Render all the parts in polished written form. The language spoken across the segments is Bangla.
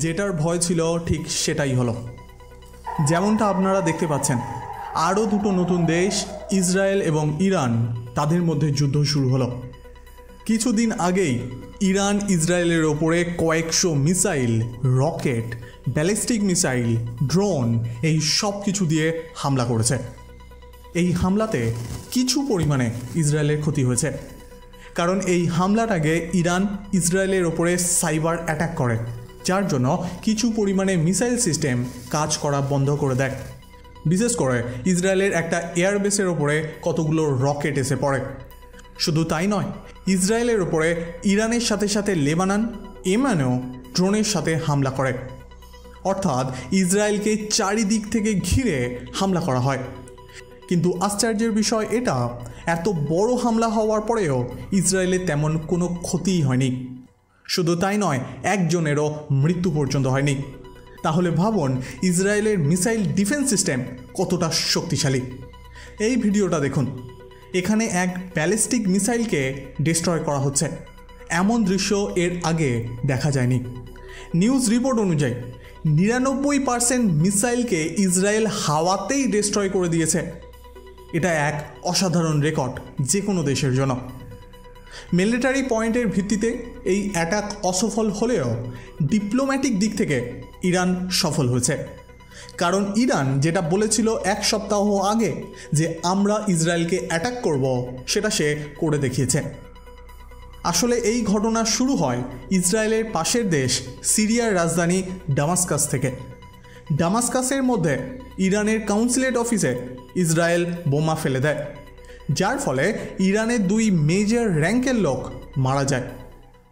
যেটার ভয় ছিল ঠিক সেটাই হলো। যেমনটা আপনারা দেখতে পাচ্ছেন, আরও দুটো নতুন দেশ ইসরায়েল এবং ইরান, তাদের মধ্যে যুদ্ধ শুরু হলো। কিছুদিন আগেই ইরান ইসরায়েলের ওপরে কয়েকশো missile, rocket, ballistic missile, drone এই সব কিছু দিয়ে হামলা করেছে। এই হামলাতে কিছু পরিমাণে ইসরায়েলের ক্ষতি হয়েছে, কারণ এই হামলার আগে ইরান ইসরায়েলের ওপরে সাইবার অ্যাটাক করে, যার জন্য কিছু পরিমাণে মিসাইল সিস্টেম কাজ করা বন্ধ করে দেয়। বিশেষ করে ইসরায়েলের একটা এয়ারবেসের ওপরে কতগুলো রকেট এসে পড়ে। শুধু তাই নয়, ইসরায়েলের ওপরে ইরানের সাথে সাথে লেবানন, ইয়েমেনও ড্রোনের সাথে হামলা করে। অর্থাৎ ইসরায়েলকে চারিদিক থেকে ঘিরে হামলা করা হয়। কিন্তু আশ্চর্যের বিষয় এটা, এত বড় হামলা হওয়ার পরেও ইসরায়েলের তেমন কোনো ক্ষতিই হয়নি। শুধু তাই নয়, একজনেরও মৃত্যু পর্যন্ত হয়নি। তাহলে ভাবুন ইসরায়েলের মিসাইল ডিফেন্স সিস্টেম কতটা শক্তিশালী। এই ভিডিওটা দেখুন, এখানে এক ব্যালিস্টিক মিসাইলকে ডিস্ট্রয় করা হচ্ছে। এমন দৃশ্য এর আগে দেখা যায়নি। নিউজ রিপোর্ট অনুযায়ী 99% মিসাইলকে ইসরায়েল হাওয়াতেই ডিস্ট্রয় করে দিয়েছে। এটা এক অসাধারণ রেকর্ড যে কোনো দেশের জন্য। মিলিটারি পয়েন্টের ভিত্তিতে এই অ্যাটাক অসফল হলেও ডিপ্লোম্যাটিক দিক থেকে ইরান সফল হয়েছে। কারণ ইরান যেটা বলেছিল এক সপ্তাহ আগে যে আমরা ইসরায়েলকে অ্যাটাক করব, সেটা সে করে দেখিয়েছে। আসলে এই ঘটনা শুরু হয় ইসরায়েলের পাশের দেশ সিরিয়ার রাজধানী ডামাস্কাস থেকে। ডামাস্কাসের মধ্যে ইরানের কাউন্সিলেট অফিসে ইসরায়েল বোমা ফেলে দেয়, যার ফলে ইরানের 2 মেজর র্যাঙ্কের লোক মারা যায়।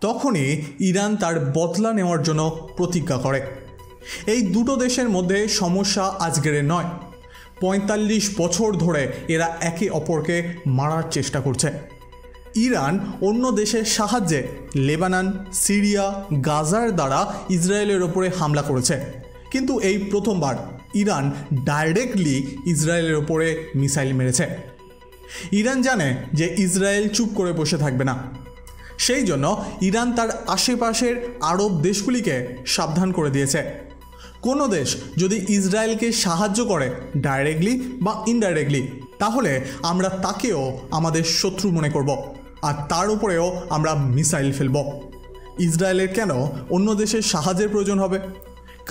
তখনই ইরান তার বদলা নেওয়ার জন্য প্রতিজ্ঞা করে। এই দুটো দেশের মধ্যে সমস্যা আজকের নয়, 45 বছর ধরে এরা একে অপরকে মারার চেষ্টা করছে। ইরান অন্য দেশের সাহায্যে লেবানন, সিরিয়া, গাজার দ্বারা ইসরায়েলের ওপরে হামলা করেছে, কিন্তু এই প্রথমবার ইরান ডাইরেক্টলি ইসরায়েলের ওপরে মিসাইল মেরেছে। ইরান জানে যে ইসরায়েল চুপ করে বসে থাকবে না, সেই জন্য ইরান তার আশেপাশের আরব দেশগুলিকে সাবধান করে দিয়েছে। কোনো দেশ যদি ইসরায়েলকে সাহায্য করে ডাইরেক্টলি বা ইনডাইরেক্টলি, তাহলে আমরা তাকেও আমাদের শত্রু মনে করব, আর তার উপরেও আমরা মিসাইল ফেলব। ইসরায়েলের কেন অন্য দেশের সাহায্যের প্রয়োজন হবে?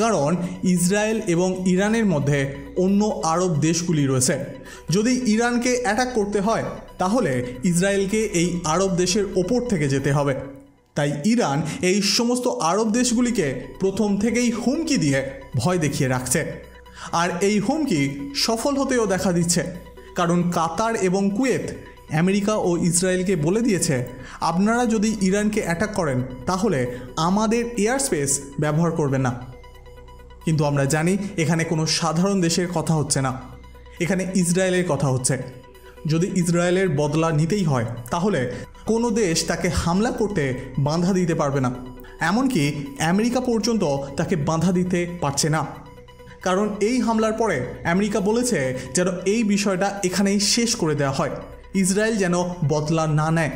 কারণ ইসরায়েল এবং ইরানের মধ্যে অন্য আরব দেশগুলি রয়েছে। যদি ইরানকে অ্যাটাক করতে হয়, তাহলে ইসরায়েলকে এই আরব দেশের ওপর থেকে যেতে হবে। তাই ইরান এই সমস্ত আরব দেশগুলিকে প্রথম থেকেই হুমকি দিয়ে ভয় দেখিয়ে রাখছে। আর এই হুমকি সফল হতেও দেখা দিচ্ছে, কারণ কাতার এবং কুয়েত আমেরিকা ও ইসরায়েলকে বলে দিয়েছে, আপনারা যদি ইরানকে অ্যাটাক করেন তাহলে আমাদের এয়ার স্পেস ব্যবহার করবেন না। কিন্তু আমরা জানি এখানে কোনো সাধারণ দেশের কথা হচ্ছে না, এখানে ইসরায়েলের কথা হচ্ছে। যদি ইসরায়েলের বদলা নিতেই হয়, তাহলে কোনো দেশ তাকে হামলা করতে বাধা দিতে পারবে না। এমনকি আমেরিকা পর্যন্ত তাকে বাধা দিতে পারছে না, কারণ এই হামলার পরে আমেরিকা বলেছে যেন এই বিষয়টা এখানেই শেষ করে দেওয়া হয়, ইসরায়েল যেন বদলা না নেয়।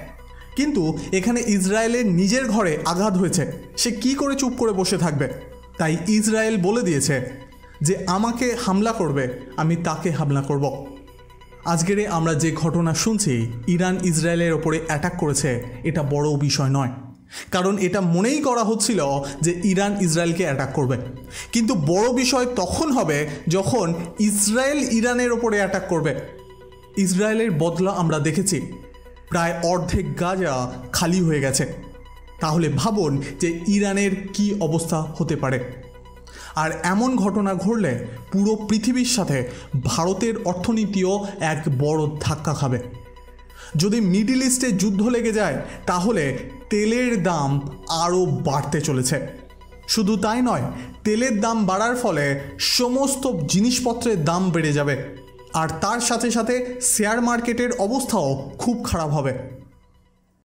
কিন্তু এখানে ইসরায়েলের নিজের ঘরে আঘাত হয়েছে, সে কি করে চুপ করে বসে থাকবে? তাই ইসরায়েল বলে দিয়েছে যে আমাকে হামলা করবে, আমি তাকে হামলা করব। আজকের আমরা যে ঘটনা শুনছি, ইরান ইসরায়েলের ওপরে অ্যাটাক করেছে, এটা বড় বিষয় নয়, কারণ এটা মনেই করা হচ্ছিল যে ইরান ইসরায়েলকে অ্যাটাক করবে। কিন্তু বড় বিষয় তখন হবে যখন ইসরায়েল ইরানের ওপরে অ্যাটাক করবে। ইসরায়েলের বদলা আমরা দেখেছি, প্রায় অর্ধেক গাজা খালি হয়ে গেছে। তাহলে ভাবুন যে ইরানের কি অবস্থা হতে পারে। আর এমন ঘটনা ঘটলে পুরো পৃথিবীর সাথে ভারতের অর্থনীতিও এক বড় ধাক্কা খাবে। যদি মিডল ইস্টে যুদ্ধ লেগে যায়, তাহলে তেলের দাম আরও বাড়তে চলেছে। শুধু তাই নয়, তেলের দাম বাড়ার ফলে সমস্ত জিনিসপত্রের দাম বেড়ে যাবে, আর তার সাথে সাথে শেয়ার মার্কেটের অবস্থাও খুব খারাপ হবে।